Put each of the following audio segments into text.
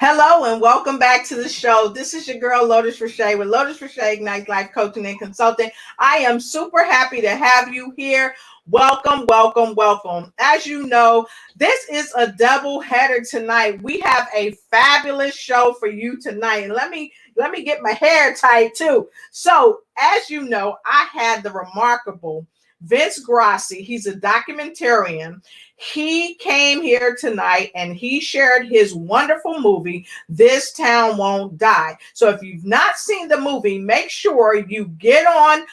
Hello and welcome back to the show. This is your girl Lotus Rashay with Lotus Rashay Ignite Life Coaching and Consulting. I am super happy to have you here. Welcome, welcome, welcome. As you know, this is a double header tonight. We have a fabulous show for you tonight. And let me get my hair tight too. So, as you know, I had the remarkable Vince Grassi. He's a documentarian. He came here tonight and he shared his wonderful movie, This Town Won't Die. So if you've not seen the movie, make sure you get on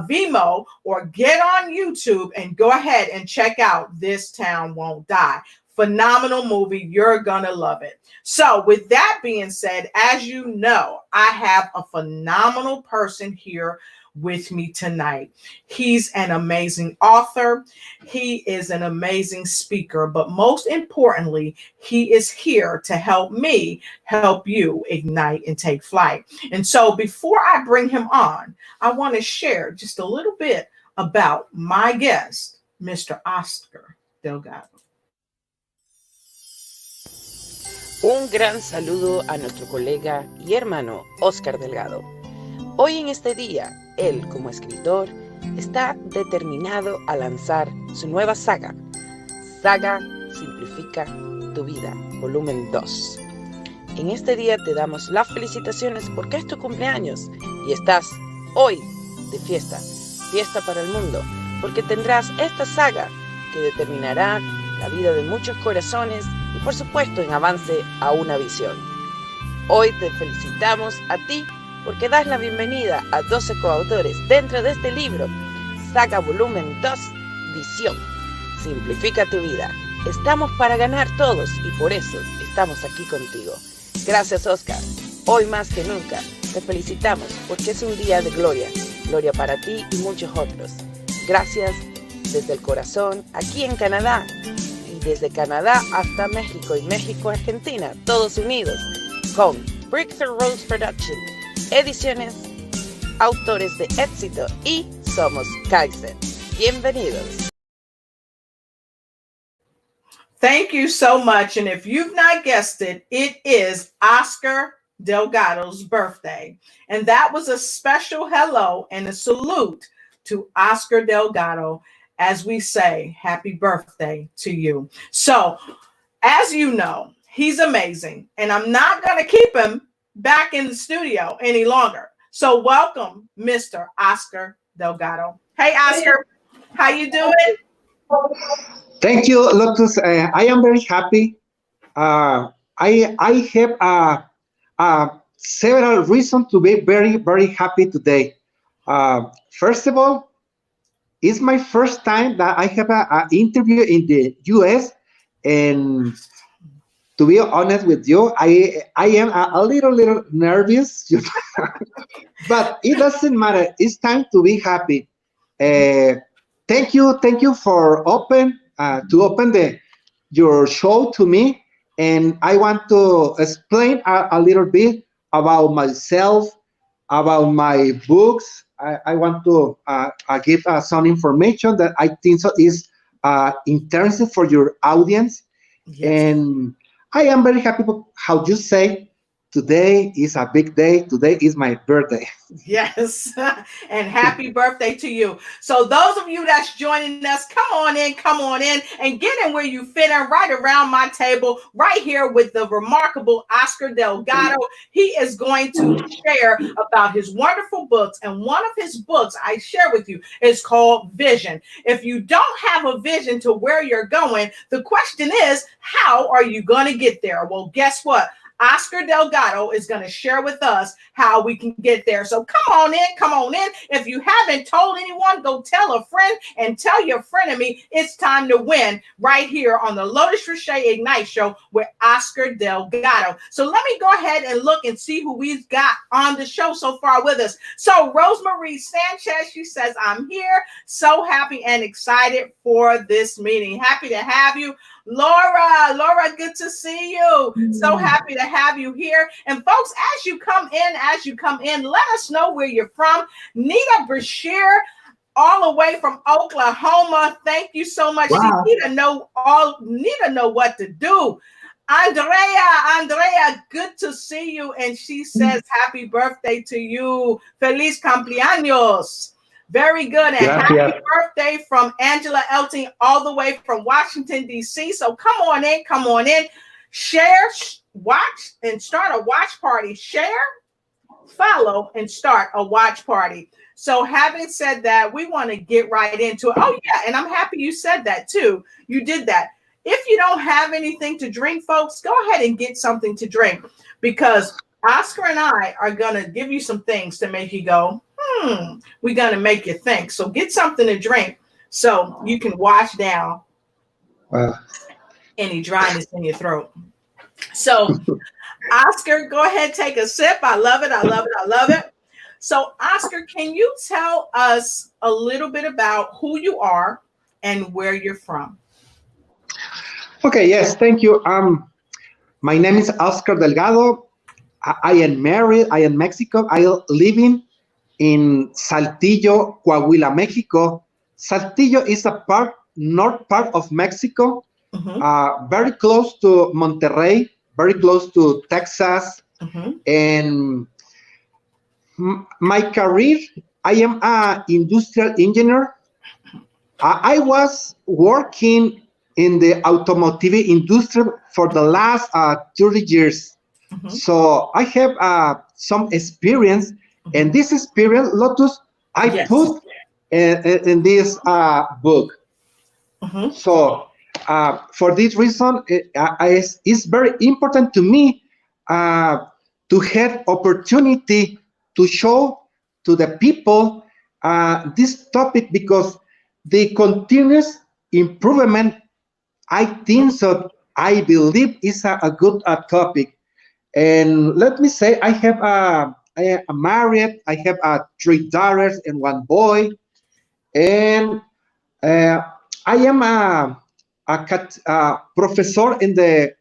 Vimeo or get on YouTube and go ahead and check out This Town Won't Die. Phenomenal movie. You're going to love it. So with that being said, as you know, I have a phenomenal person here with me tonight. He's an amazing author. He is an amazing speaker, but most importantly, he is here to help me help you ignite and take flight. And so before I bring him on, I want to share just a little bit about my guest, Mr. Oscar Delgado. Un gran saludo a nuestro colega y hermano Oscar Delgado. Hoy en este día, él como escritor está determinado a lanzar su nueva saga, Saga Simplifica tu Vida, volumen 2. En este día te damos las felicitaciones porque es tu cumpleaños y estás hoy de fiesta, fiesta para el mundo, porque tendrás esta saga que determinará la vida de muchos corazones y por supuesto en avance a una visión. Hoy te felicitamos a ti porque das la bienvenida a 12 coautores dentro de este libro, Saga Volumen 2, Visión. Simplifica tu vida. Estamos para ganar todos y por eso estamos aquí contigo. Gracias, Oscar. Hoy más que nunca te felicitamos porque es un día de gloria. Gloria para ti y muchos otros. Gracias desde el corazón aquí en Canadá y desde Canadá hasta México y México, Argentina, todos unidos con Breakthrough Rose Production. Ediciones, autores de éxito y somos Kaizen. Bienvenidos. Thank you so much. And if you've not guessed it, it is Oscar Delgado's birthday. And that was a special hello and a salute to Oscar Delgado as we say happy birthday to you. So, as you know, he's amazing. And I'm not going to keep him back in the studio any longer. So welcome, Mr. Oscar Delgado. Hey, Oscar, how you doing? Thank you, Lotus. I am very happy. I have several reasons to be very, very happy today. First of all, it's my first time that I have an interview in the U.S. and to be honest with you, I am a little nervous, but it doesn't matter. It's time to be happy. Thank you for open your show to me, and I want to explain a little bit about myself, about my books. I want to give some information that I think so is interesting for your audience. Yes. And I am very happy how you say today is a big day. Today is my birthday. Yes. And happy birthday to you. So those of you that's joining us, come on in and get in where you fit in right around my table right here with the remarkable Oscar Delgado. He is going to share about his wonderful books. And one of his books I share with you is called Vision. If you don't have a vision to where you're going, the question is, how are you going to get there? Well, guess what? Oscar Delgado is going to share with us how we can get there. So come on in. If you haven't told anyone, go tell a friend and tell your frenemy it's time to win right here on the Lotus Rashay Ignite Show with Oscar Delgado. So let me go ahead and look and see who we've got on the show so far with us. So Rosemarie Sanchez, she says, I'm here. So happy and excited for this meeting. Happy to have you. Laura, good to see you. So happy to have you here. And folks, as you come in, let us know where you're from. Nita Brashear, all the way from Oklahoma. Thank you so much. Wow. Nita know what to do. Andrea, good to see you. And she says, happy birthday to you. Feliz cumpleaños. Very good. And happy Gracias. birthday from Angela Elting, all the way from Washington, D.C. So come on in, come on in. Share, watch, and start a watch party. Share, follow, and start a watch party. So having said that, we want to get right into it. Oh, yeah. And I'm happy you said that, too. You did that. If you don't have anything to drink, folks, go ahead and get something to drink, because Oscar and I are going to give you some things to make you go, we're going to make you think. So get something to drink so you can wash down any dryness in your throat. So, Oscar, go ahead, take a sip. I love it. I love it. I love it. So, Oscar, can you tell us a little bit about who you are and where you're from? Okay, yes, thank you. My name is Oscar Delgado. I am married. I am Mexican. I live in Saltillo, Coahuila, Mexico. Saltillo is a north part of Mexico, very close to Monterrey, very close to Texas. And my career, I am an industrial engineer. I was working in the automotive industry for the last 30 years. So I have some experience, and this experience, Lotus, I put in this book. So for this reason, it's very important to me to have opportunity to show to the people this topic, because the continuous improvement, I think so, I believe is a good topic. And let me say, I am married. I have 3 daughters and 1 boy, and I am a professor in the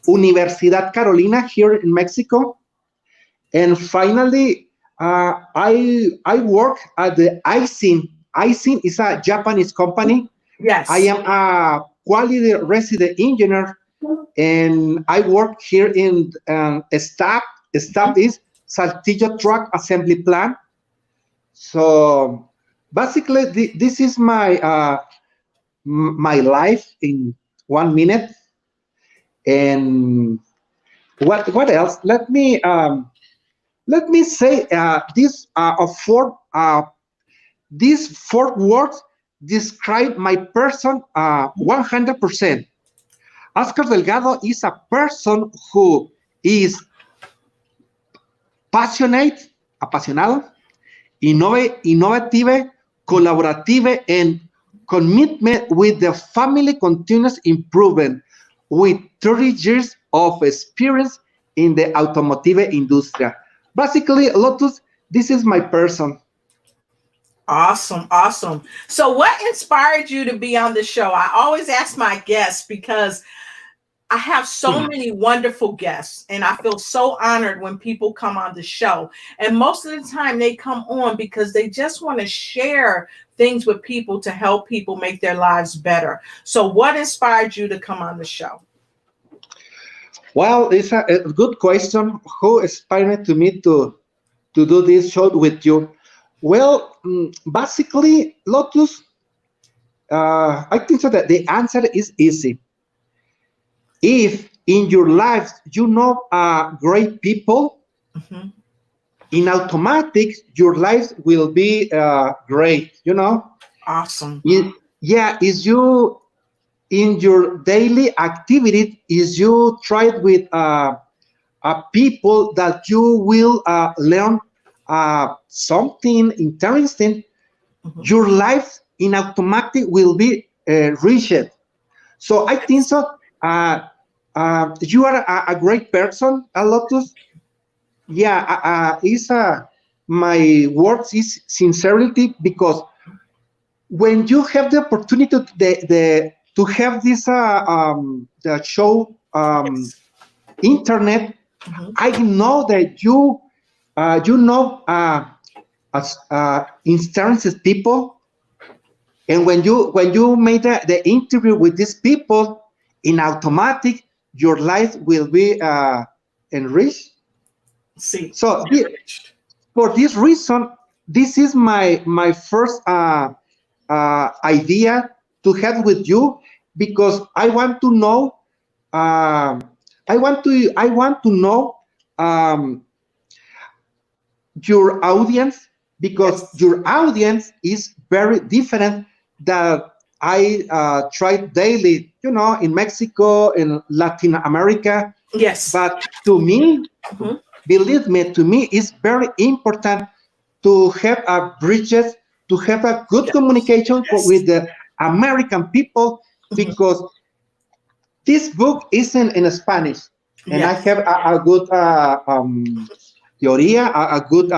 Universidad Carolina here in Mexico. And finally, I work at the Vison. Vison is a Japanese company. Yes. I am a quality resident engineer, and I work here in staff. Staff is Saltillo Truck Assembly Plant. So basically, this is my my life in 1 minute. And what else? Let me say these 4 words describe my person 100%. Oscar Delgado is a person who is apasionado, innovative, collaborative, and commitment with the family continuous improvement, with 30 years of experience in the automotive industry. Basically, Lotus, this is my person. Awesome. Awesome. So what inspired you to be on the show? I always ask my guests, because I have so many wonderful guests, and I feel so honored when people come on the show. And most of the time they come on because they just want to share things with people to help people make their lives better. So what inspired you to come on the show? Well, it's a good question. Who inspired me to do this show with you? Well, basically, Lotus, I think so that the answer is easy. If in your life you know great people, in automatic your life will be great. You know. Awesome. Is you in your daily activity, is you try it with people that you will learn something interesting, your life in automatic will be reached. So I think so. You are a great person, Lotus. My words is sincerity, because when you have the opportunity to have this the show internet, I know that you know as instances people, and when you made the interview with these people, in automatic your life will be enriched. See, So for this reason, this is my first idea to have with you, because I want to know. I want to know um, your audience, because yes, your audience is very different that I try daily, in Mexico, in Latin America. yes. But to me, Mhm. believe me, to me, it's very important to have a bridges, to have a good Yes, communication yes. with the American people, Mhm. because this book isn't in Spanish, and I Yes, have a good theoria, a good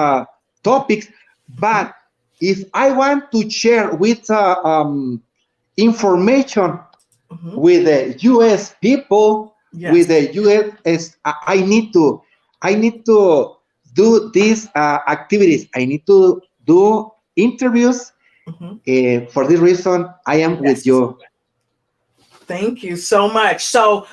topics. mhm, But if I want to share with information mhm. with the U.S. people, Yes, with the U.S., I need to do these activities. I need to do interviews. mhm. For this reason, I am with Yes. you. Thank you so much. So,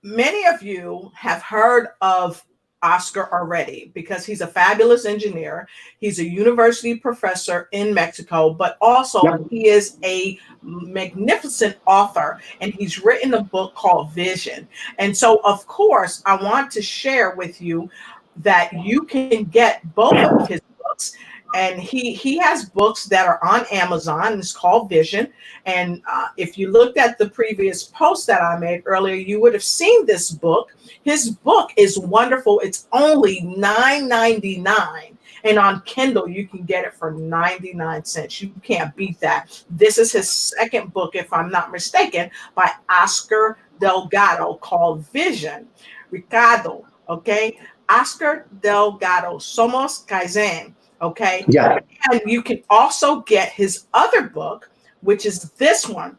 many of you have heard of Oscar already because he's a fabulous engineer. He's a university professor in Mexico, but also Yep. he is a magnificent author and he's written a book called Vision. And so, of course, I want to share with you that you can get both of his books. And he has books that are on Amazon. It's called Vision. And if you looked at the previous post that I made earlier, you would have seen this book. His book is wonderful. It's only $9.99. And on Kindle, you can get it for 99 cents. You can't beat that. This is his second book, if I'm not mistaken, by Oscar Delgado called Vision. Ricardo, okay? Oscar Delgado, Somos Kaizen, okay? Yeah. And you can also get his other book, which is this one,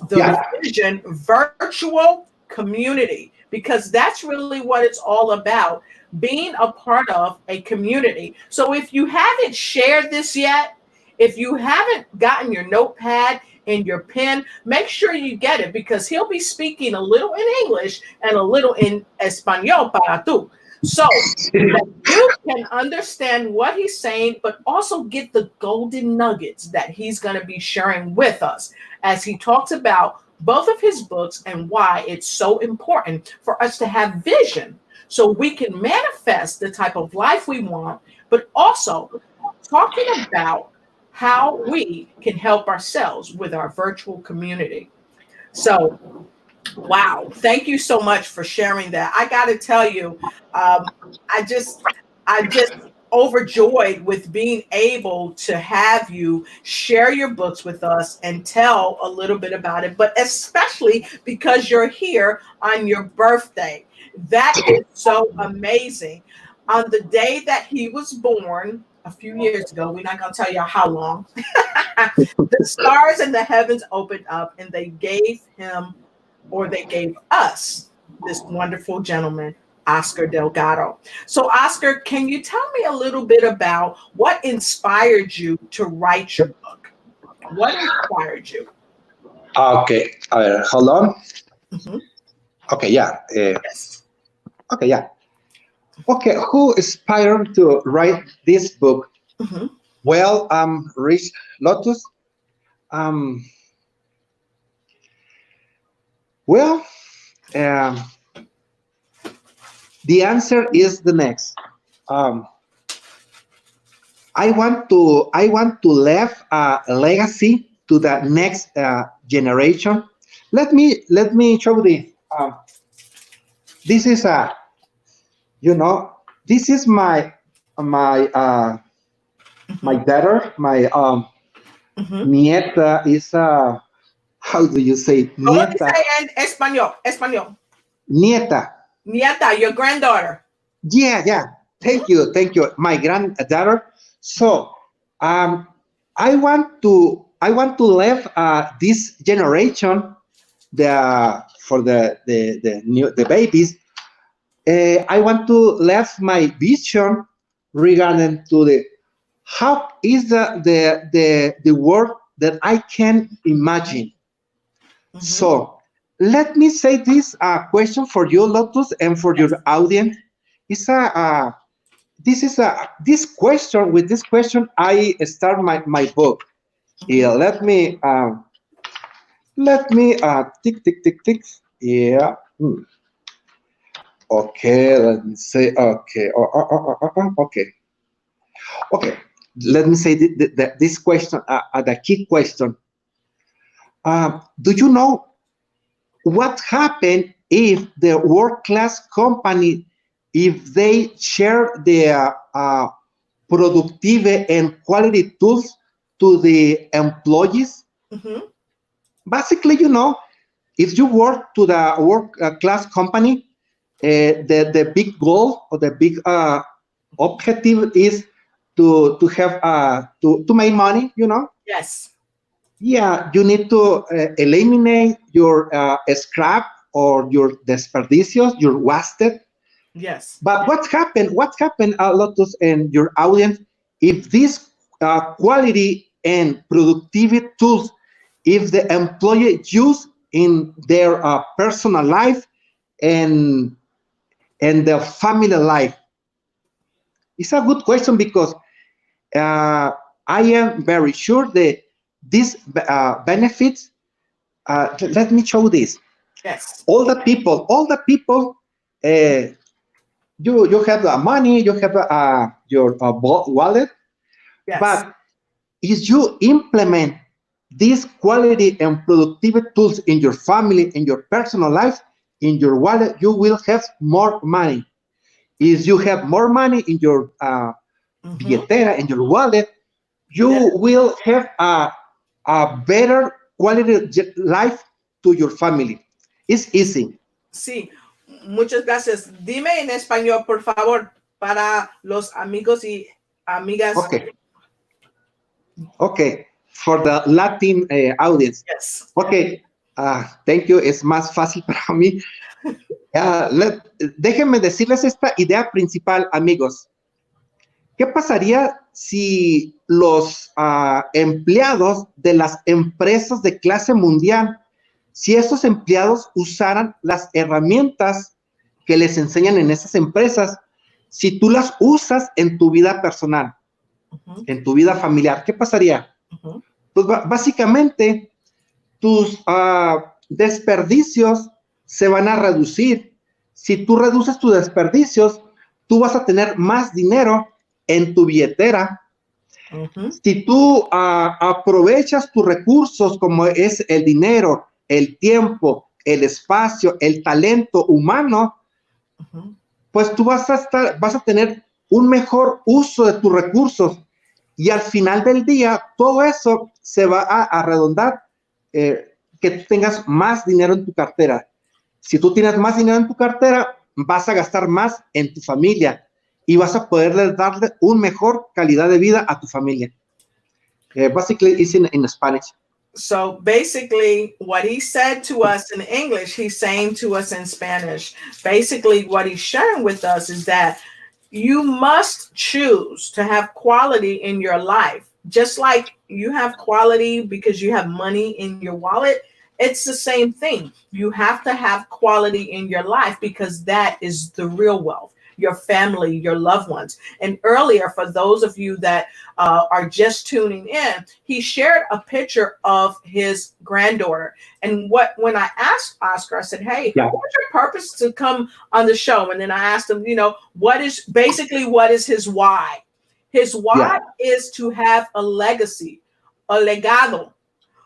The Yeah. Vision Virtual Community, because that's really what it's all about, being a part of a community. So if you haven't shared this yet, if you haven't gotten your notepad and your pen, make sure you get it because he'll be speaking a little in English and a little in Espanol para tú. So that you can understand what he's saying, but also get the golden nuggets that he's going to be sharing with us as he talks about both of his books and why it's so important for us to have vision so we can manifest the type of life we want, but also talking about how we can help ourselves with our virtual community. So, wow, thank you so much for sharing that. I got to tell you, um, I just, I just overjoyed with being able to have you share your books with us and tell a little bit about it, but especially because you're here on your birthday. That is so amazing. On the day that he was born, a few years ago, we're not going to tell you how long, the stars in the heavens opened up and they gave him or they gave us this wonderful gentleman, Oscar Delgado. So, Oscar, can you tell me a little bit about what inspired you to write your book? What inspired you? Okay. Hold on. Mhm. Okay. Yeah. Yes. Okay. Yeah. Okay. Who inspired to write this book? Mhm. Well, Rich Lotus. Um. Well, um, the answer is the next. Um, I want to leave a legacy to the next generation. Let me show this. This is this is my my Mhm. daughter, my Mhm. nieta is how do you say But what do you nieta? say in Espanol? Espanol. Nieta. Nieta, your granddaughter. Yeah, yeah. Mhm. Thank you. My granddaughter. So, um, I want to leave this generation for the babies. I want to leave my vision regarding to the how is the world that I can imagine. Mhm. So let me say this question for you, Lotus, and for Yes. your audience. It's a this is a this question. With this question, I start my book. Mhm. Yeah, let me tick tick tick tick. Yeah. Okay, let me say okay. Okay. Okay. Let me say this question, the key question. Do you know what happened if the world class company, if they share their productive and quality tools to the employees? Mhm. Basically, if you work to the work class company, the big goal or the big objective is to have to make money. Yes. Yeah, you need to eliminate your scrap or your desperdicios, your wasted. Yes. But what happened? What happened, Lotus, and your audience, if these quality and productivity tools, if the employee use in their personal life and their family life? It's a good question because I am very sure that these benefits. Let me show this. Yes. All the people, uh, you have the money, you have your wallet, Yes. but if you implement these quality and productivity tools in your family, in your personal life, in your wallet, you will have more money. If you have more money in your Mhm. billetera, in your wallet, Yes. you will have a better quality life to your family. It's easy. Sí, muchas gracias. Dime en español, por favor, para los amigos y amigas. Okay, okay. For the Latin audience. Yes. Okay, thank you. Es más fácil para mí. Déjenme decirles esta idea principal, amigos. ¿Qué pasaría si los empleados de las empresas de clase mundial, si esos empleados usaran las herramientas que les enseñan en esas empresas, si tú las usas en tu vida personal, Ujú, en tu vida familiar? ¿Qué pasaría? ujú. Pues básicamente tus desperdicios se van a reducir. Si tú reduces tus desperdicios, tú vas a tener más dinero en tu billetera. Ujú. Si tú aprovechas tus recursos como es el dinero, el tiempo, el espacio, el talento humano, Ujú. pues tú vas a tener un mejor uso de tus recursos y al final del día todo eso se va a redondar, que tú tengas más dinero en tu cartera. Si tú tienes más dinero en tu cartera, vas a gastar más en tu familia y vas a poder darle una mejor calidad de vida a tu familia. Basically, it's in Spanish. So basically, what he said to us in English, he's saying to us in Spanish. Basically, what he's sharing with us is that you must choose to have quality in your life. Just like you have quality because you have money in your wallet, it's the same thing. You have to have quality in your life because that is the real wealth. Your family, your loved ones. And earlier, for those of you that are just tuning in, he shared a picture of his granddaughter. And when I asked Oscar, I said, "Hey, Yeah. what's your purpose to come on the show?" And then I asked him, what is his why? His why Yeah. is to have a legacy, a legado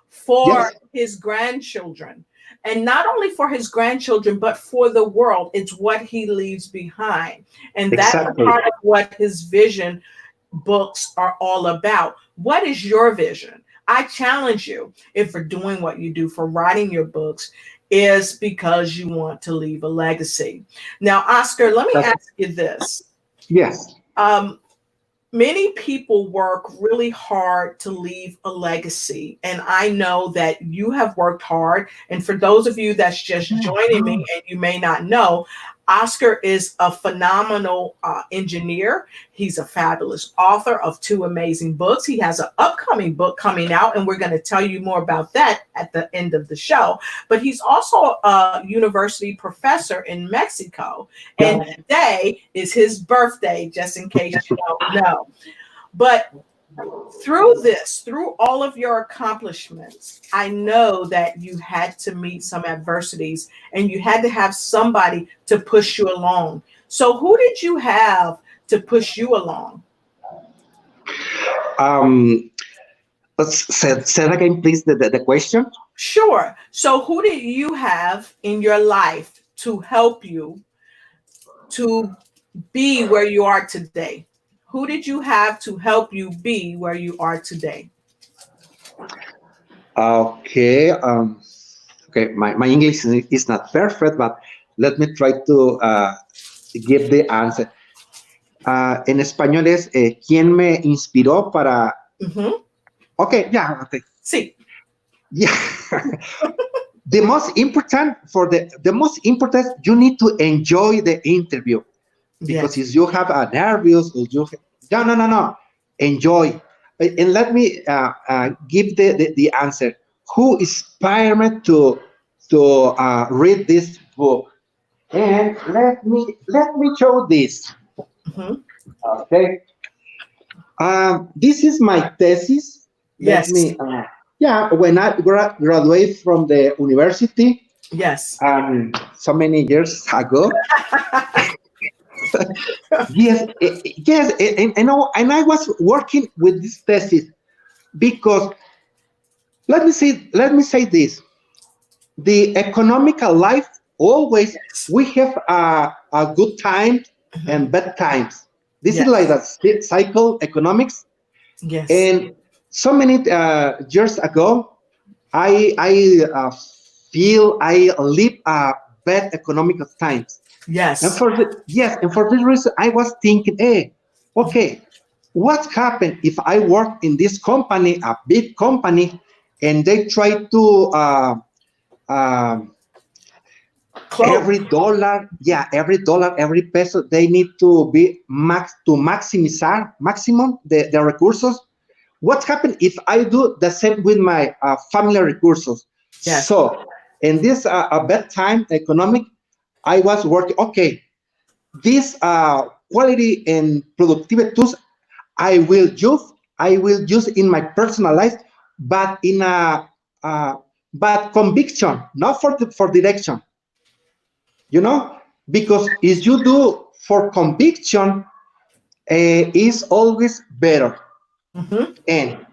for Yes. his grandchildren. And not only for his grandchildren, but for the world. It's what he leaves behind. And that's a Exactly. part of what his vision books are all about. What is your vision? I challenge you, if for doing what you do, for writing your books, is because you want to leave a legacy. Now, Oscar, let me ask you this. Yes. Um, Many people work really hard to leave a legacy. And I know that you have worked hard. And for those of you that's just joining me and you may not know, Oscar is a phenomenal engineer. He's a fabulous author of 2 amazing books. He has an upcoming book coming out, and we're going to tell you more about that at the end of the show. But he's also a university professor in Mexico, and today is his birthday, just in case you don't know. But through all of your accomplishments, I know that you had to meet some adversities and you had to have somebody to push you along. So who did you have to push you along? Um, say again, please, the question. Sure. So who did you have in your life to help you to be where you are today? Who did you have to help you be where you are today? Okay. Okay. My English is not perfect, but let me try to give the answer. En español es ¿quién me inspiró para? Okay. Yeah. Okay. Sí. Yeah. The most important you need to enjoy the interview, because if you have a nervous or you no enjoy. And let me give the answer. Who inspired me to read this book? And let me show this. Okay. This is my thesis. Yes. Let me. Yeah, when I graduated from the university. Yes. So many years ago. Yes, and I was working with this thesis because let me say this: the economical life always we have a good time and bad times. This is like the cycle economics. Yes. And so many years ago, I feel I live bad economic times. Yes. And for this reason, I was thinking, hey, okay, what happened if I work in this company, a big company, and they try to every dollar, every peso, they need to be maximum the resources. What happened if I do the same with my family resources? Yes. So in this a bad time economic, I was working. Okay, this quality and productivity tools I will use in my personal life, but in a but conviction, not for direction. Because if you do for conviction, is always better. And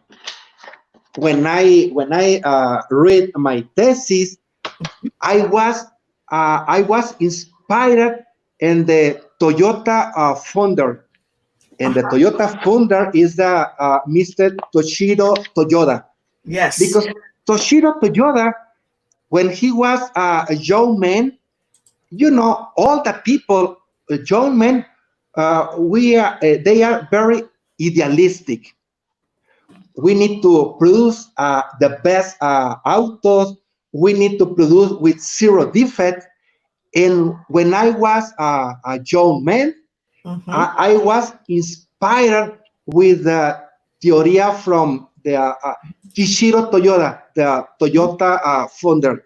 when I read my thesis, I was inspired in the Toyota founder, and the Toyota founder is the Mr. Toshiro Toyoda. Yes. Because Toshiro Toyoda, when he was a young man, all the people, young men, they are very idealistic. We need to produce the best autos. We need to produce with zero defect. And when I was a young man, I was inspired with the theory from the Toshiro Toyoda, the Toyota founder.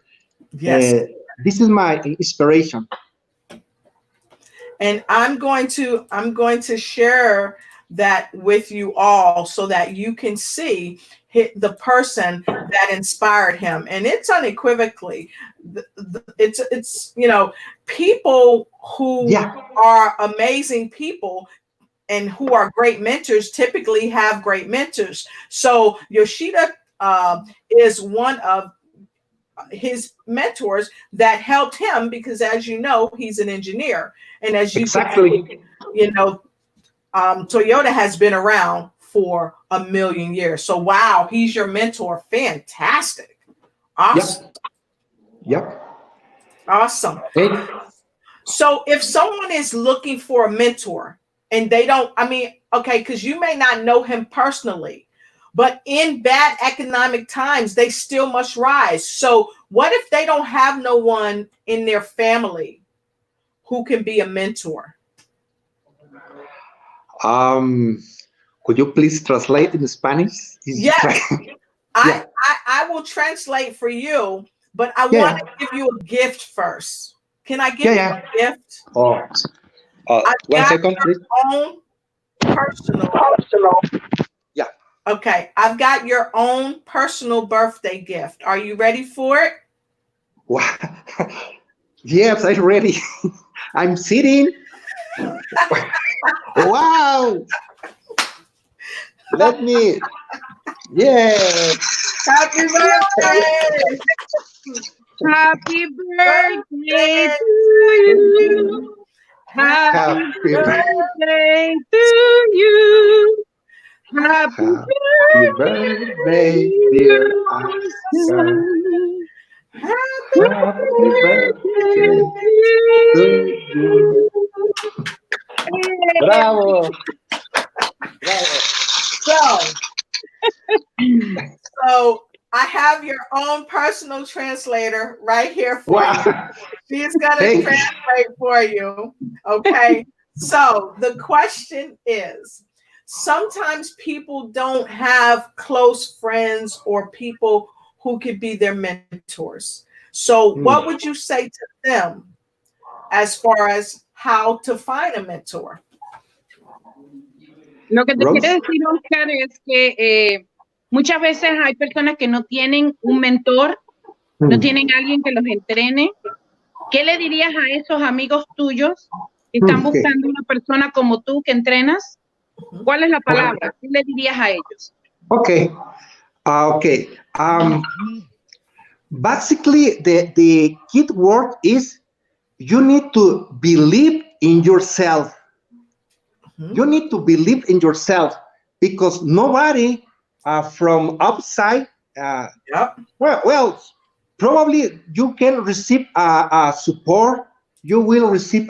Yes. This is my inspiration. And I'm going to share that with you all so that you can see the person that inspired him. And it's unequivocally, it's people who are amazing people and who are great mentors typically have great mentors. So Yoshida is one of his mentors that helped him because, as you know, he's an engineer. And as you Toyota has been around for 1,000,000 years. So, wow, he's your mentor. Fantastic. Awesome. Yep. Awesome. Hey. So if someone is looking for a mentor and they don't, because you may not know him personally, but in bad economic times, they still must rise. So what if they don't have no one in their family who can be a mentor? Could you please translate in Spanish? Yes. Yeah. I will translate for you, but I Yeah, want yeah. to give you a gift first. Can I give you Yeah, a gift? Oh, I've 1 got second, please. your own personal. Yeah. Okay, I've got your own personal birthday gift. Are you ready for it? Wow. Yes, I'm ready. I'm sitting. Wow. Let me. Yeah. Happy birthday! Happy birthday Birthday to you. Happy Happy birthday to you. Happy birthday, dear Oscar. birthday. Happy birthday to you. Bravo. Bravo. So I have your own personal translator right here for you. Wow. She's gonna Thank you. translate for you. Okay. So the question is, sometimes people don't have close friends or people who could be their mentors. So what would you say to them as far as how to find a mentor? Lo que te Rose? quiero decir, Oscar, es que muchas veces hay personas que no tienen un mentor, no tienen alguien que los entrene. ¿Qué le dirías a esos amigos tuyos que están Okay. buscando una persona como tú que entrenas? ¿Cuál es la palabra? ¿Qué le dirías a ellos? Okay. Okay. Basically, the key word is you need to believe in yourself. You need to believe in yourself because nobody from outside, well, probably you can receive support. You will receive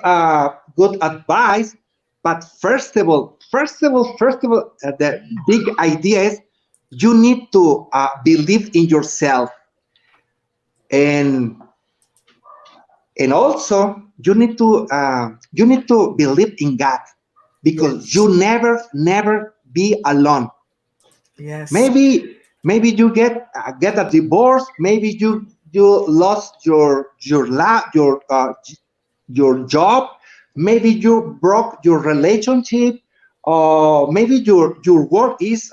good advice. But first of all, the big idea is you need to believe in yourself, and also you need to believe in God, because you never be alone. Yes. Maybe you get a divorce. Maybe you lost your job. Maybe you broke your relationship, or maybe your work is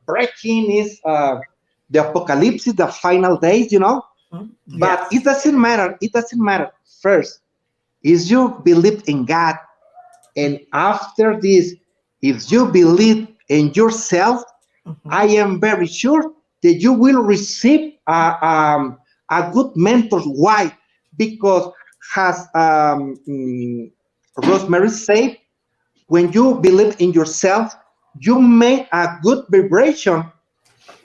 breaking, is the apocalypse, the final days, But it doesn't matter. It doesn't matter. First is you believe in God, and after this, if you believe in yourself, I am very sure that you will receive a good mentor. Why? Because, as Rosemary said, when you believe in yourself, you make a good vibration,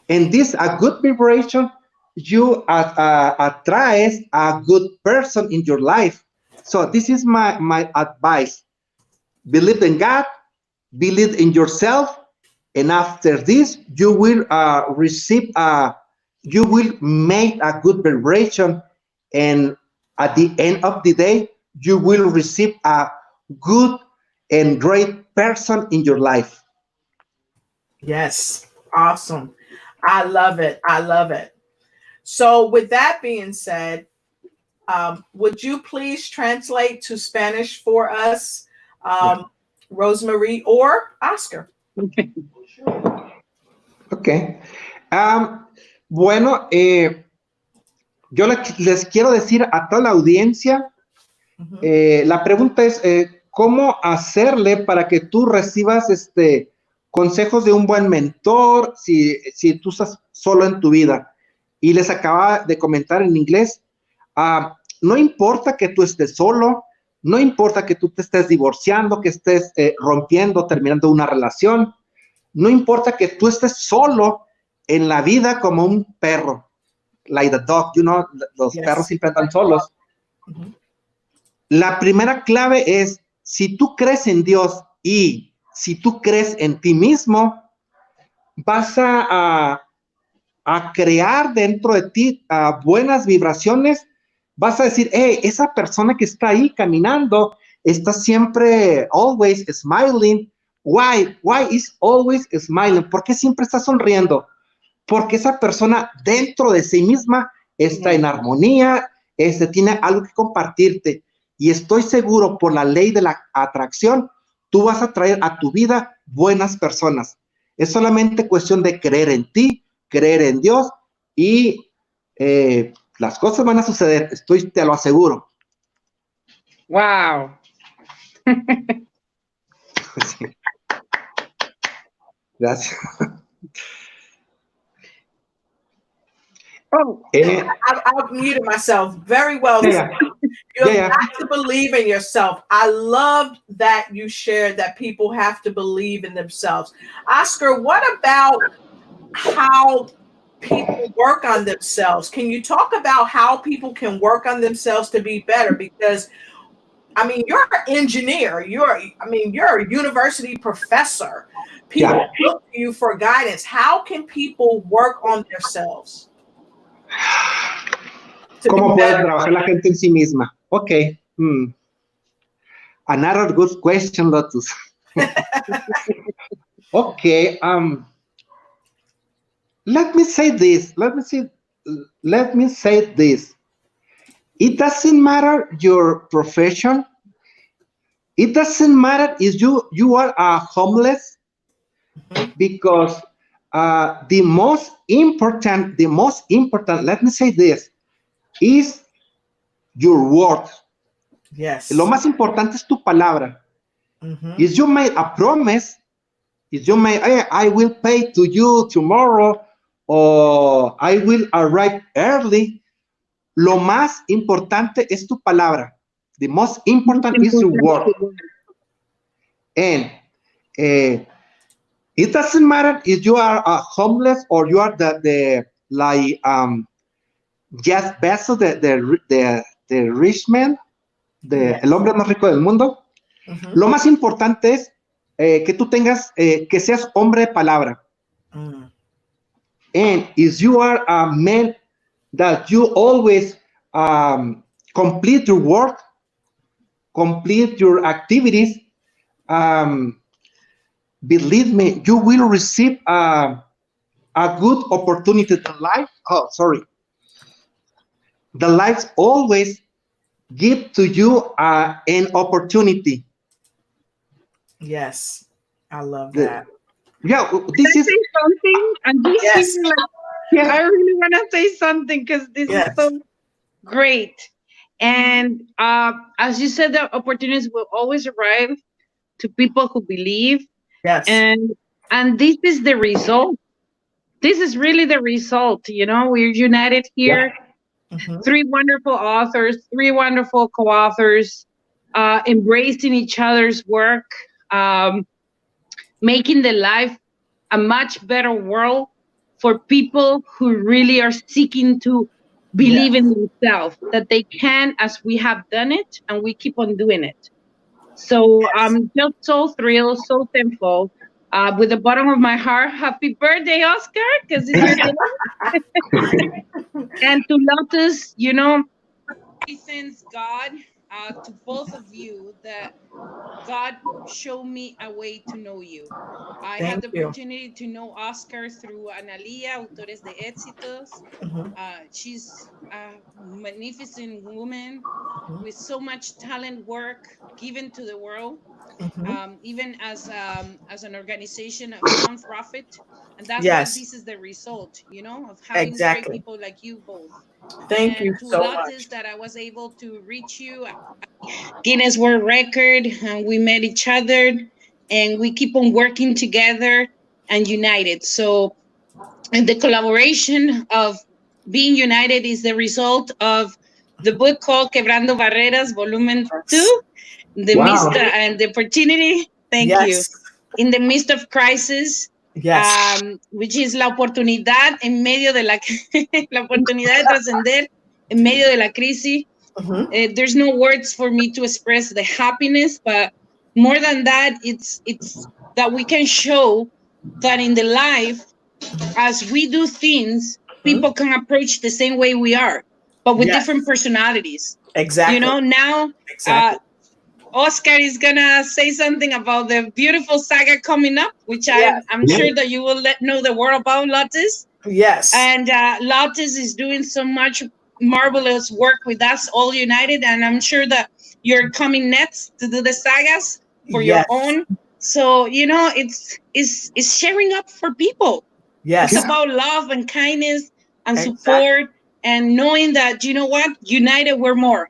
and this a good vibration, you attract a good person in your life. So this is my advice: believe in God, believe in yourself, and after this, you will receive you will make a good vibration, and at the end of the day, you will receive a good and great person in your life. Yes. Awesome. I love it. I love it. So with that being said, would you please translate to Spanish for us, Rosemary or Oscar? Okay. Bueno, yo les quiero decir a toda la audiencia, la pregunta es, ¿cómo hacerle para que tú recibas consejos de un buen mentor si tú estás solo en tu vida? Y les acaba de comentar en inglés, no importa que tú estés solo, no importa que tú te estés divorciando, que estés rompiendo, terminando una relación, no importa que tú estés solo en la vida como un perro, like the dog, los perros siempre andan solos. La primera clave es, si tú crees en Dios y si tú crees en ti mismo, vas a crear dentro de ti buenas vibraciones. Vas a decir, hey, esa persona que está ahí caminando Está siempre, always smiling. Why? Why is always smiling? ¿Por qué siempre está sonriendo? Porque esa persona dentro de sí misma está en armonía, tiene algo que compartirte. Y estoy seguro, por la ley de la atracción, tú vas a traer a tu vida buenas personas. Es solamente cuestión de creer en ti, creer en Dios, y las cosas van a suceder, te lo aseguro. Wow. Sí. Gracias. Oh, I've muted myself very well. Yeah. You have got to believe in yourself. I love that you shared that people have to believe in themselves. Oscar, what about how people work on themselves? Can you talk about how people can work on themselves to be better? Because I mean, you're an engineer. You're a university professor. People look to you for guidance. How can people work on themselves? ¿Cómo puede trabajar la gente en sí misma? Okay. Another good question, Lotus. Okay. Let me say this. It doesn't matter your profession. It doesn't matter if you are a homeless, because the most important, let me say this, is your word. Yes. Lo más importante es tu palabra. If you made a promise, if you may, I will pay to you tomorrow, or I will arrive early, lo más importante es tu palabra. The most important is your word. And it doesn't matter if you are homeless or you are the Jeff Bezos, the rich man, el hombre más rico del mundo. Lo más importante es que tú tengas, que seas hombre de palabra. And if you are a man that you always complete your work, complete your activities, believe me, you will receive a good opportunity in life. The life always give to you an opportunity. Yes, I love that. Yeah, this is something, and this yes. I really want to say something because this is so great. And as you said, the opportunities will always arrive to people who believe. Yes. And this is the result. This is really the result. You know, we're united here. Three wonderful authors, three wonderful co-authors, embracing each other's work, making the life a much better world for people who really are seeking to believe in themselves, that they can, as we have done it, and we keep on doing it. So I'm just so thrilled, so thankful. With the bottom of my heart, happy birthday, Oscar, because it's your day. And to Lotus, you know, I sense God to both of you that God showed me a way to know you. I had the opportunity to know Oscar through Analia, Autores de Éxitos. She's a magnificent woman with so much talent, work given to the world, even as an organization, a non-profit. And that's why this is the result, you know, of having great people like you both. Thank you so much. That I was able to reach you, Guinness World Record, and we met each other, and we keep on working together and united. So, and the collaboration of being united is the result of the book called Quebrando Barreras, Volumen 2, the midst and the opportunity. Thank you. In the midst of crisis. Which is la oportunidad en medio de la oportunidad de trascender en medio de la crisis. There's no words for me to express the happiness, but more than that, it's that we can show that in the life, as we do things, people can approach the same way we are, but with different personalities. Exactly. You know, now Oscar is gonna say something about the beautiful saga coming up, which Yes. I'm sure that you will let know the world about Lotus. Yes. And Lotus is doing so much marvelous work with us all united, and I'm sure that you're coming next to do the sagas for your Yes. own. So it's sharing up for people. It's Yes. about love and kindness and Exactly. support and knowing that you know what, united we're more.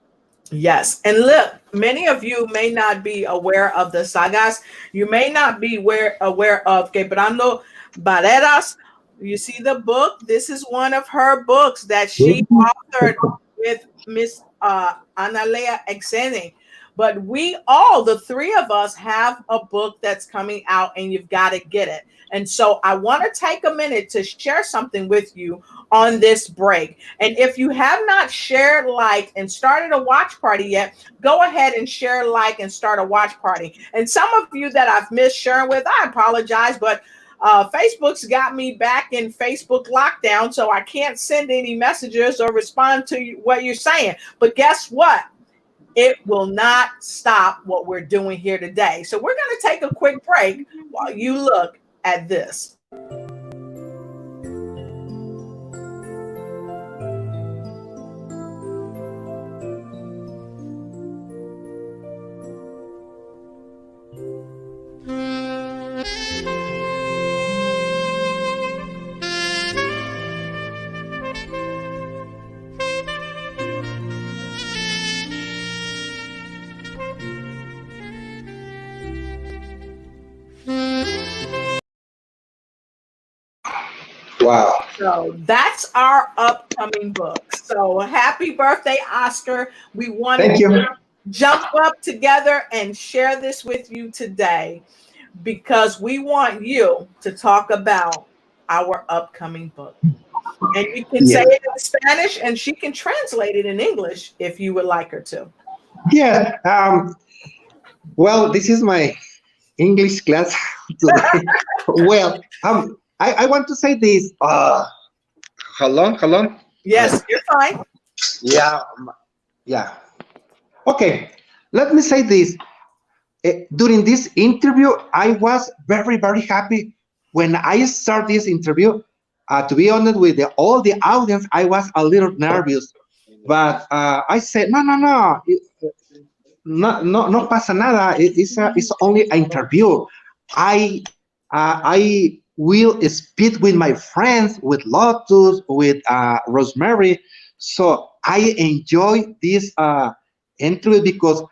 Yes. And look, many of you may not be aware of the sagas. You may not be aware of Quebrando Barreras. You see the book? This is one of her books that she authored with Miss Analea Exene. But we all, the three of us, have a book that's coming out and you've got to get it. And so I want to take a minute to share something with you on this break. And if you have not shared, liked, and started a watch party yet, go ahead and share, like, and start a watch party. And some of you that I've missed sharing with, I apologize, but Facebook's got me back in Facebook lockdown, so I can't send any messages or respond to what you're saying. But guess what? It will not stop what we're doing here today. So we're going to take a quick break while you look at this. Wow. So that's our upcoming book. So happy birthday, Oscar. We wanted Thank you. to jump up together and share this with you today because we want you to talk about our upcoming book. And you can say it in Spanish and she can translate it in English if you would like her to. Yeah. Well, this is my English class today. Well, I want to say this. Hold on. Yes, you're fine. Yeah. Okay. Let me say this. During this interview, I was very, very happy when I started this interview. To be honest with all the audience, I was a little nervous, but I said, no, no pasa nada. It's only an interview. I will speak with my friends, with Lotus, with Rosemary. So I enjoy this interview because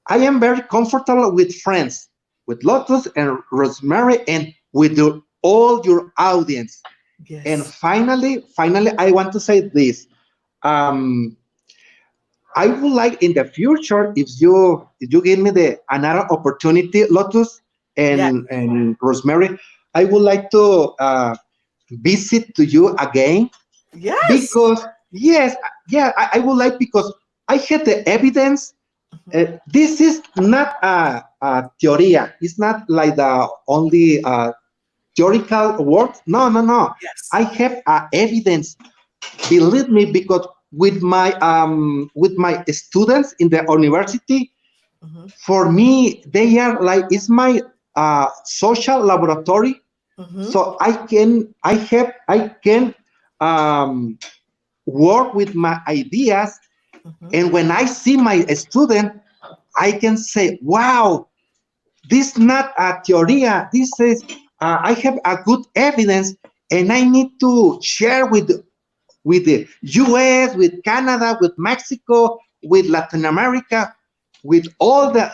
I am very comfortable with friends, with Lotus and Rosemary, and with all your audience. Yes. And finally, I want to say this. I would like in the future, if you give me another opportunity, Lotus and Rosemary, I would like to visit to you again. Yes. Because I would like, because I have the evidence. This is not a theory. It's not like the only theoretical work. No. Yes. I have evidence. Believe me, because with my students in the university, for me they are like, it's my social laboratory. So I can work with my ideas, and when I see my student, I can say, wow, this is not a theory. This is I have a good evidence, and I need to share with the US, with Canada, with Mexico, with Latin America, with all the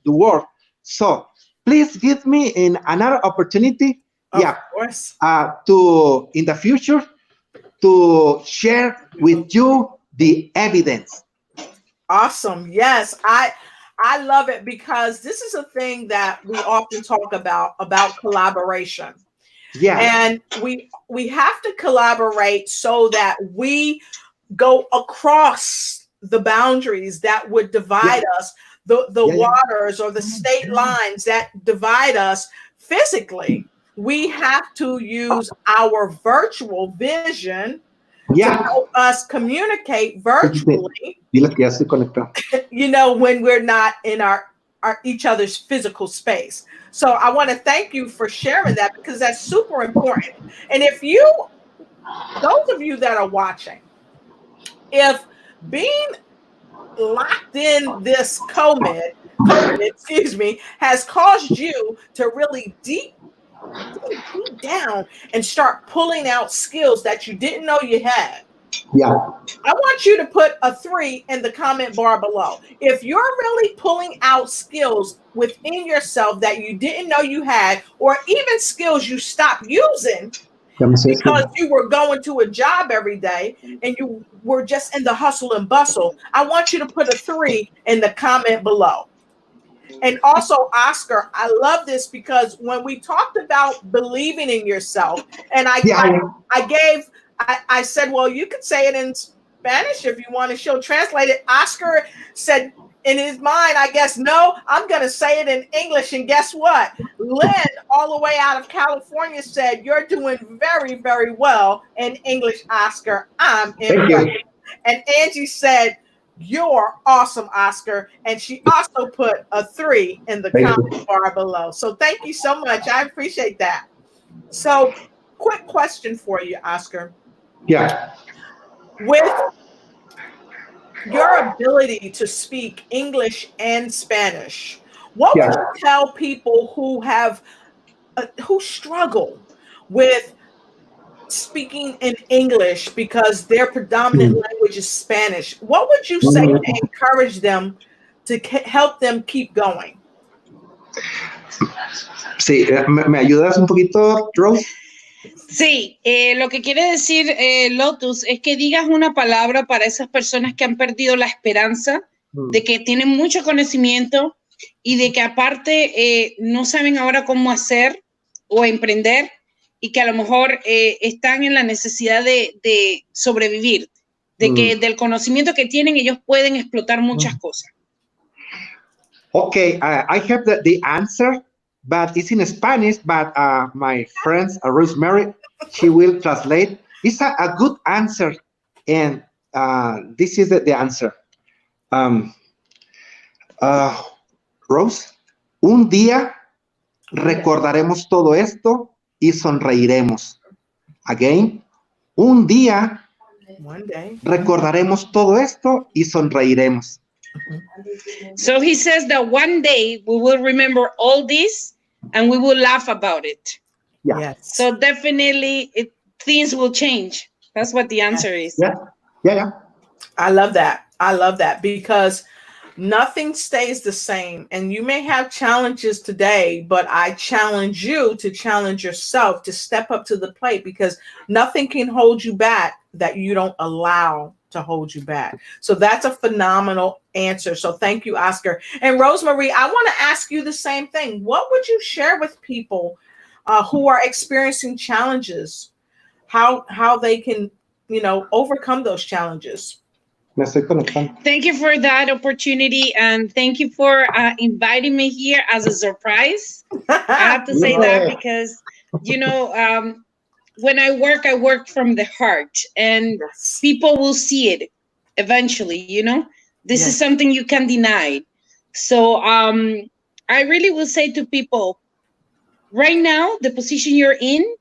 world. So please give me another opportunity. Of course. To in the future to share with you the evidence. Awesome. Yes, I love it because this is a thing that we often talk about collaboration. Yeah. And we have to collaborate so that we go across the boundaries that would divide us, the waters or the state lines that divide us physically. We have to use our virtual vision Yeah. to help us communicate virtually, Dile que ya estoy conectado. when we're not in our each other's physical space. So I want to thank you for sharing that, because that's super important. And if those of you that are watching, if being locked in this COVID, excuse me, has caused you to really deep down and start pulling out skills that you didn't know you had, Yeah. I want you to put a 3 in the comment bar below. If you're really pulling out skills within yourself that you didn't know you had, or even skills you stopped using because you were going to a job every day and you were just in the hustle and bustle, I want you to put a 3 in the comment below. And also, Oscar, I love this, because when we talked about believing in yourself, and I said, well, you could say it in Spanish if you want to show translate it. Oscar said in his mind, I guess, no, I'm going to say it in English. And guess what? Lynn, all the way out of California, said, you're doing very, very well in English, Oscar. I'm impressed. And Angie said, you're awesome, Oscar. And she also put a 3 in the comment bar below. So thank you so much. I appreciate that. So quick question for you, Oscar. Yeah. With your ability to speak English and Spanish, what would you tell people who struggle with speaking in English because their predominant language is Spanish? What would you say to encourage them to help them keep going? Sí, ¿me ayudas un poquito, Rose? Sí, lo que quiere decir Lotus es que digas una palabra para esas personas que han perdido la esperanza de que tienen mucho conocimiento y de que aparte no saben ahora cómo hacer o emprender, y que a lo mejor están en la necesidad de sobrevivir, de que del conocimiento que tienen ellos pueden explotar muchas cosas. Okay, I have the answer, but it's in Spanish, but my friend Rosemary, she will translate. It's a good answer, and this is the answer. Rose, un día recordaremos todo esto y sonreiremos. Again, un día recordaremos todo esto y sonreiremos. So he says that one day we will remember all this and we will laugh about it. Yeah. Yes. So definitely things will change. That's what the answer is. Yeah. I love that, because nothing stays the same. And you may have challenges today, but I challenge you to challenge yourself to step up to the plate, because nothing can hold you back that you don't allow to hold you back. So that's a phenomenal answer. So thank you, Oscar. And Rosemary, I want to ask you the same thing. What would you share with people who are experiencing challenges, how they can, overcome those challenges? Thank you for that opportunity, and thank you for inviting me here as a surprise. I have to say that because, when I work from the heart, and people will see it eventually, This is something you can deny. So I really will say to people, right now, the position you're in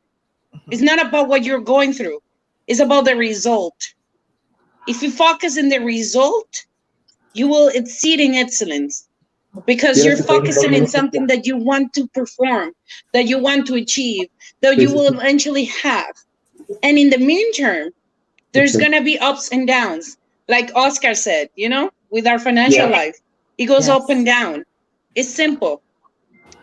is not about what you're going through. It's about the result. If you focus on the result, you will exceed in excellence, because you're focusing in something that you want to perform, that you want to achieve, that you will eventually have. And in the meantime, there's going to be ups and downs. Like Oscar said, with our financial life, it goes up and down. It's simple.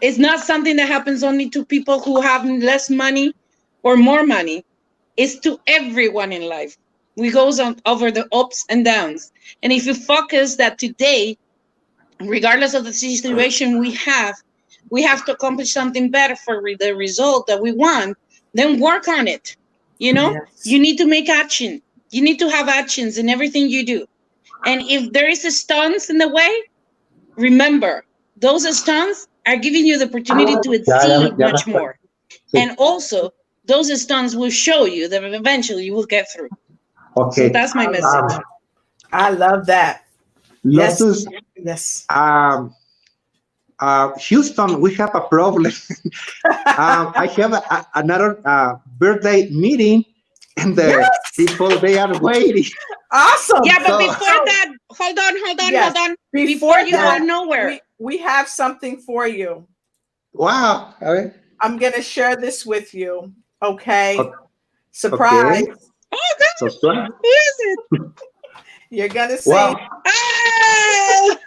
It's not something that happens only to people who have less money or more money. It's to everyone in life. We goes on over the ups and downs. And if you focus that today, regardless of the situation we have to accomplish something better for the result that we want, then work on it. You need to make action. You need to have actions in everything you do. And if there is a stunts in the way, remember, those stunts are giving you the opportunity to exceed much more. And also, those stunts will show you that eventually you will get through. Okay. So that's my message. I love that. Yes. Lotus, Yes. Houston, we have a problem. I have another birthday meeting, and the Yes. people they are waiting. Awesome. Yeah, but So- before that, hold Yes. on. Before Before you that, go nowhere. we have something for you. Wow. A ver. I'm going to share this with you. Okay. Okay. Surprise. Oh, God, So sorry. who is it? You're going to see. Wow. Oh,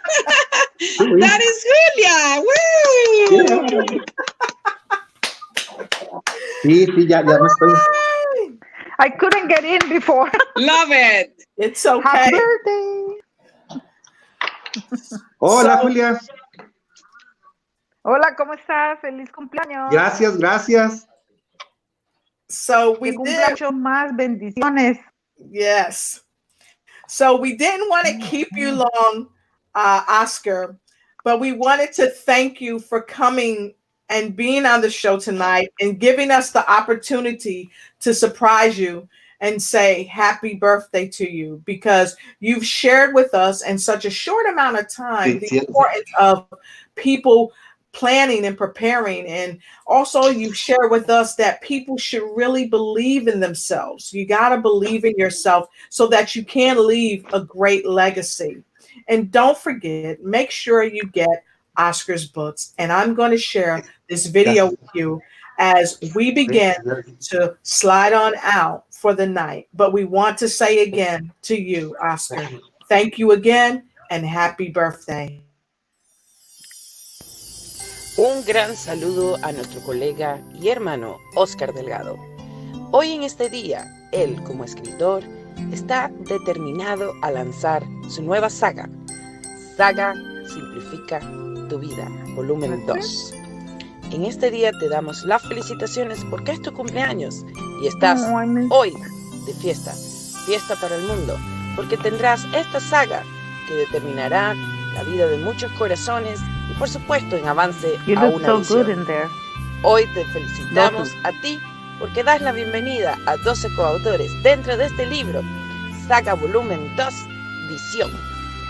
that is Julia. Woo! Sí, sí, ya me estoy. I couldn't get in before. Love it. It's Happy okay. birthday. Hola, So- Julia. Hola, ¿cómo estás? Feliz cumpleaños. Gracias, gracias. So Que we cumpla did. mucho más bendiciones. Yes. So we didn't want to keep you long, Oscar, but we wanted to thank you for coming and being on the show tonight and giving us the opportunity to surprise you and say happy birthday to you, because you've shared with us in such a short amount of time the importance of people planning and preparing, and also you share with us that people should really believe in themselves. You got to believe in yourself so that you can leave a great legacy. And don't forget, make sure you get Oscar's books, and I'm going to share this video with you as we begin to slide on out for the night. But we want to say again to you, Oscar, thank you again and happy birthday. Un gran saludo a nuestro colega y hermano Oscar Delgado. Hoy en este día, él como escritor está determinado a lanzar su nueva saga. Saga Simplifica tu vida, volumen 2. En este día te damos las felicitaciones porque es tu cumpleaños y estás hoy de fiesta, fiesta para el mundo, porque tendrás esta saga que determinará la vida de muchos corazones y por supuesto en avance a una visión. Hoy te felicitamos a ti porque das la bienvenida a 12 coautores dentro de este libro, Saga Volumen 2, Visión.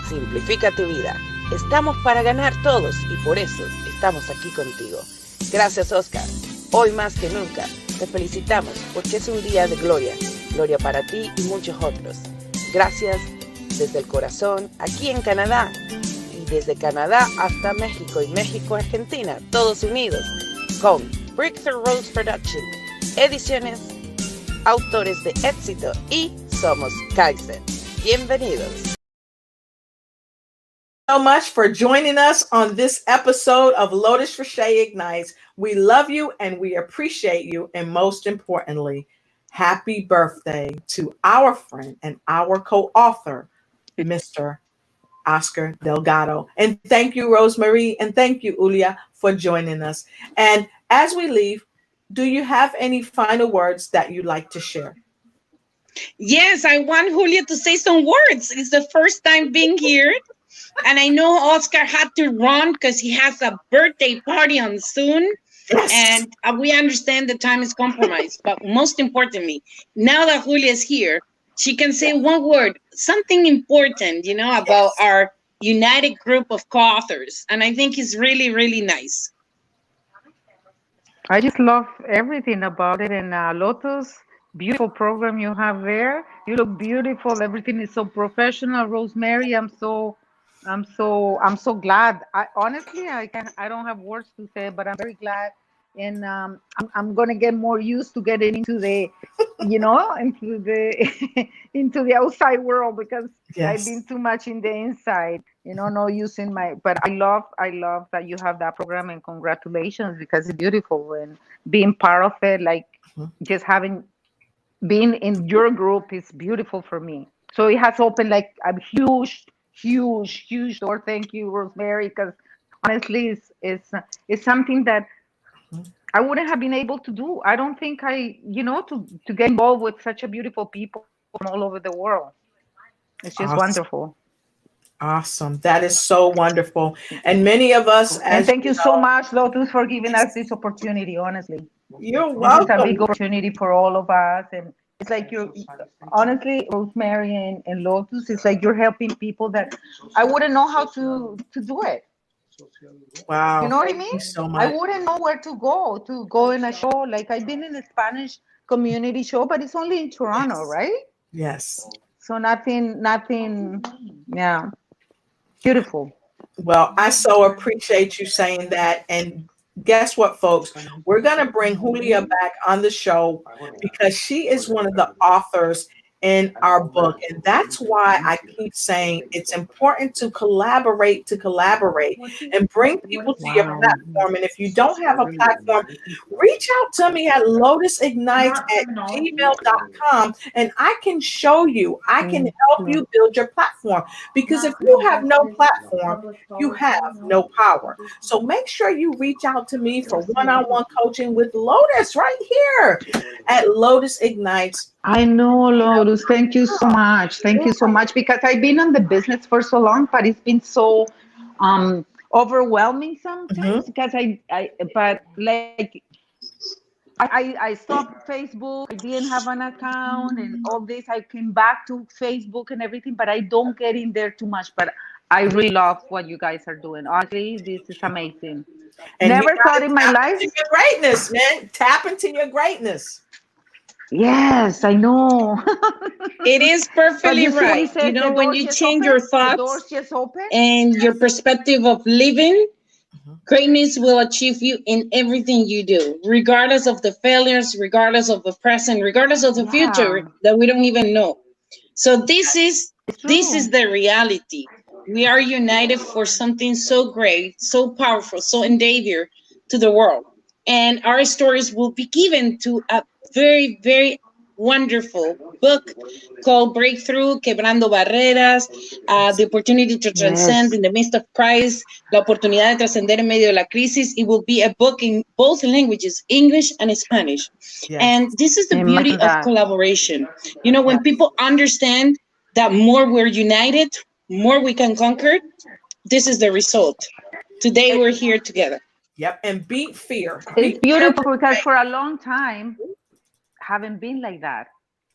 Simplifica tu vida. Estamos para ganar todos y por eso estamos aquí contigo. Gracias, Oscar. Hoy más que nunca te felicitamos porque es un día de gloria. Gloria para ti y muchos otros. Gracias desde el corazón aquí en Canadá. Desde Canadá hasta México y México, Argentina, todos unidos con Breakthrough Rose Production, ediciones, autores de éxito y somos Kaiser. Bienvenidos. So much for joining us on this episode of Lotus for Shay Ignites. We love you and we appreciate you, and most importantly, happy birthday to our friend and our co-author, Mr. Oscar Delgado. And thank you, Rosemary, and thank you, Julia, for joining us. And as we leave, do you have any final words that you'd like to share? Yes, I want Julia to say some words. It's the first time being here. And I know Oscar had to run because he has a birthday party on soon. Yes. And we understand the time is compromised. But most importantly, now that Julia is here, she can say one word, something important, you know, about our united group of co-authors. And I think it's really, really nice. I just love everything about it. And Lotus, beautiful program you have there. You look beautiful. Everything is so professional. Rosemary, I'm so glad. I don't have words to say, but I'm very glad. And I'm gonna get more used to getting into the, into the outside world, because I've been too much in the inside, not using but I love that you have that program, and congratulations, because it's beautiful, and being part of it, like just being in your group is beautiful for me. So it has opened like a huge door. Thank you, Rosemary, because honestly, it's something that I wouldn't have been able to do. I don't think to get involved with such a beautiful people from all over the world. It's just wonderful. Awesome. That is so wonderful. And many of us, and thank you so much, Lotus, for giving us this opportunity, honestly. You're welcome. It's a big opportunity for all of us, and It's like you're honestly, Rosemary and Lotus. It's like you're helping people that I wouldn't know how to do it. Wow. You know what I Thank mean? you so I much. wouldn't know where to go in a show. Like I've been in a Spanish community show, but it's only in Toronto, right? Yes. So nothing. Yeah, beautiful. Well, I so appreciate you saying that. And guess what, folks? We're going to bring Julia back on the show because she is one of the authors in our book. And that's why I keep saying it's important to collaborate and bring people to your Wow. platform. And if you don't have a platform, reach out to me at lotusignites@gmail.com and I can show you, I can help you build your platform. Because if you have no platform, you have no power. So make sure you reach out to me for one-on-one coaching with Lotus right here at Lotus Ignites. I know, Lotus. Thank you so much. Thank you so much because I've been on the business for so long, but it's been so overwhelming sometimes because but like I stopped Facebook. I didn't have an account and all this. I came back to Facebook and everything, but I don't get in there too much. But I really love what you guys are doing. Honestly, this is amazing. And you Never gotta thought in my tap life. into your greatness, man. Tap into your greatness. Yes, I know. It is But perfectly you see, he right. You says know, the when doors you just change open. your The doors thoughts just open. and your perspective of living, greatness will achieve you in everything you do, regardless of the failures, regardless of the present, regardless of the future Yeah, that we don't even know. So it's this is true. the reality. We are united for something so great, so powerful, so endeavor to the world. And our stories will be given to a very, very wonderful book called Breakthrough, Quebrando Barreras, the opportunity to transcend Yes. in the midst of crisis, la oportunidad de trascender en medio de la crisis. It will be a book in both languages, English and Spanish. Yes. And this is the beauty Imagine of that. collaboration. You know, Yeah. when people understand that more we're united, more we can conquer, this is the result. Today we're here together. Yep. And beat fear. It's Beat fear beautiful with because faith. for a long time, haven't been like that.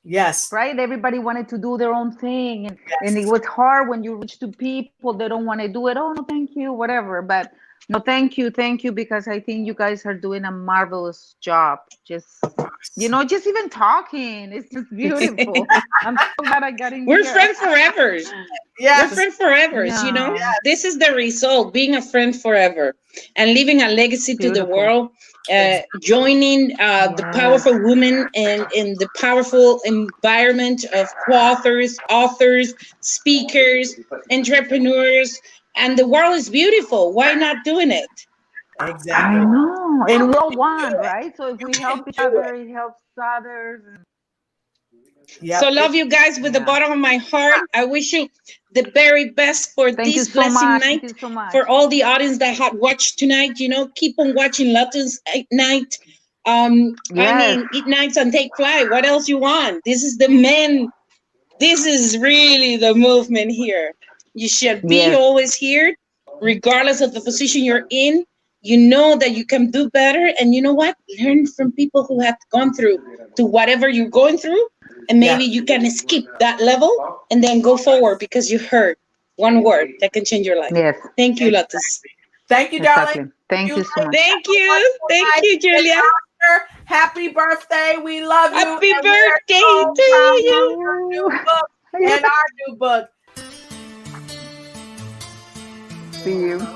Yes. Right? Everybody wanted to do their own thing, and it Yes. was hard when you reach to people they don't want to do it. Oh no, thank you, whatever. But no, thank you, because I think you guys are doing a marvelous job. Just even talking, it's just beautiful. I'm so glad I got in We're here. friends forever. We're Yes. friends forever, you know? Yeah, This is the result, being a friend forever and leaving a legacy to the beautiful. world, joining the Yes, powerful women and in the powerful environment of co-authors, authors, speakers, entrepreneurs, and the world is beautiful. Why not doing it? I Exactly. know. And we're all You can one, do it. right? So if You we can help each do other, it. it helps others. So Yep. love you guys with the Yeah. bottom of my heart. I wish you the very best for Thank you this so blessing much. Thank night. you so much. For all the audience that had watched tonight, you know, keep on watching Latin's night. I Yes. mean, eat nights and take flight. What else you want? This is the men. This is really the movement here. You should be Yes. always here, regardless of the position you're in. You know that you can do better, and you know what? Learn from people who have gone through to whatever you're going through, and Yeah. maybe you can skip that level and then go forward because you heard one word that can change your life. Yes. Thank you, Lotus. Thank you, darling. Exactly. Thank You you so ladies much. have Thank a you. wonderful Thank night. you, And Julia. Oscar, happy birthday. We love you. Happy And we are birthday so to proud of you. your new book and our new book. See you.